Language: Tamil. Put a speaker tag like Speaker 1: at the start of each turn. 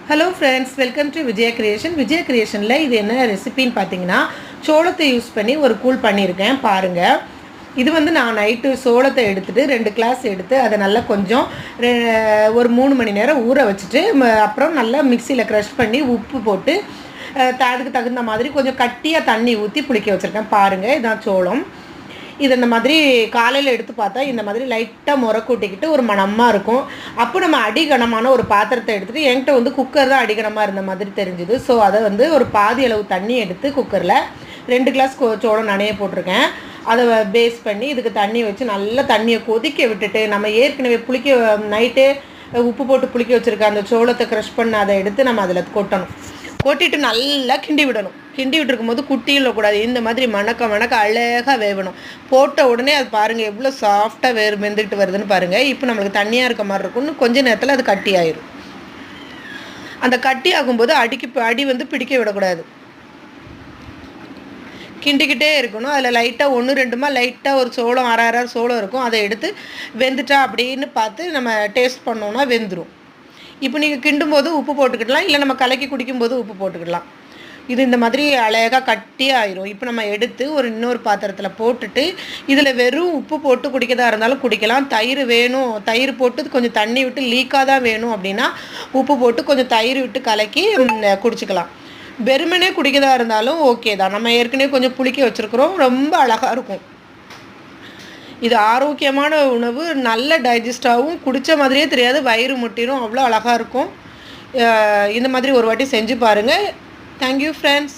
Speaker 1: Hello friends, welcome to Vijaya creation. Vijaya கிரியேஷனில் இது என்ன ரெசிபின்னு பார்த்தீங்கன்னா, சோளத்தை யூஸ் பண்ணி ஒரு கூழ் பண்ணியிருக்கேன் பாருங்கள். இது வந்து நான் நைட்டு சோளத்தை எடுத்துகிட்டு 2 கிளாஸ் எடுத்து அதை நல்லா கொஞ்சம் ஒரு 3 மணி நேரம் ஊற வச்சுட்டு அப்புறம் நல்லா மிக்சியில் க்ரஷ் பண்ணி உப்பு போட்டு அதுக்கு தகுந்த மாதிரி கொஞ்சம் கட்டியாக தண்ணி ஊற்றி புளிக்க வச்சுருக்கேன் பாருங்கள். இதுதான் சோளம். இது இந்த மாதிரி காலையில் எடுத்து பார்த்தா இந்த மாதிரி லைட்டாக முறை கூட்டிக்கிட்டு ஒரு மணமாக இருக்கும். அப்போ நம்ம அடிகனமான ஒரு பாத்திரத்தை எடுத்துகிட்டு, என்கிட்ட வந்து குக்கர் தான் அடிகனமாக இருந்த மாதிரி தெரிஞ்சுது. ஸோ அதை வந்து ஒரு பாதி அளவு தண்ணி எடுத்து குக்கரில் 2 கிளாஸ் சோளம் நனைய போட்டிருக்கேன். அதை பேஸ் பண்ணி இதுக்கு தண்ணி வச்சு நல்லா தண்ணியை கொதிக்க விட்டுட்டு, நம்ம ஏற்கனவே நைட்டே உப்பு போட்டு புளிக்க வச்சுருக்க அந்த சோளத்தை க்ரஷ் பண்ண அதை எடுத்து நம்ம அதில் கொட்டணும். கொட்டிட்டு நல்லா கிண்டி விடணும். கிண்டி விட்டுருக்கும் போது குட்டியும் இல்லக்கூடாது. இந்த மாதிரி மணக்க அழகாக வேகணும். போட்ட உடனே அது பாருங்கள் எவ்வளோ சாஃப்டாக வெந்துக்கிட்டு வருதுன்னு பாருங்கள். இப்போ நம்மளுக்கு தண்ணியாக இருக்க மாதிரி இருக்கும்னு கொஞ்சம் நேரத்தில் அது கட்டி ஆயிரும். அந்த கட்டி ஆகும்போது அடி வந்து பிடிக்க விடக்கூடாது. கிண்டிக்கிட்டே இருக்கணும். அதில் லைட்டாக 1-2 லைட்டாக ஒரு சோளம் அரை சோளம் இருக்கும். அதை எடுத்து வெந்துட்டா அப்படின்னு பார்த்து நம்ம டேஸ்ட் பண்ணோன்னா வெந்துடும். இப்போ நீங்கள் கிண்டும்போது உப்பு போட்டுக்கிடலாம், இல்லை நம்ம கலக்கி குடிக்கும்போது உப்பு போட்டுக்கிடலாம். இது இந்த மாதிரி அழகாக கட்டி ஆயிரும். இப்போ நம்ம எடுத்து இன்னொரு பாத்திரத்தில் போட்டுட்டு இதில் வெறும் உப்பு போட்டு குடிக்கிறதா இருந்தாலும் குடிக்கலாம். தயிர் வேணும், தயிர் போட்டு கொஞ்சம் தண்ணி விட்டு லீக்காக தான் வேணும் அப்படின்னா உப்பு போட்டு கொஞ்சம் தயிர் விட்டு கலக்கி குடிச்சிக்கலாம். வெறுமனே குடிக்கிறதா இருந்தாலும் ஓகே தான். நம்ம ஏற்கனவே கொஞ்சம் புளிக்க வச்சுருக்குறோம். ரொம்ப அழகாக இருக்கும். இது ஆரோக்கியமான உணவு, நல்ல டைஜஸ்டாகவும், குடித்த மாதிரியே தெரியாது, வயிறு முட்டிடும், அவ்வளோ அழகாக இருக்கும். இந்த மாதிரி ஒரு வாட்டி செஞ்சு பாருங்கள். Thank you friends.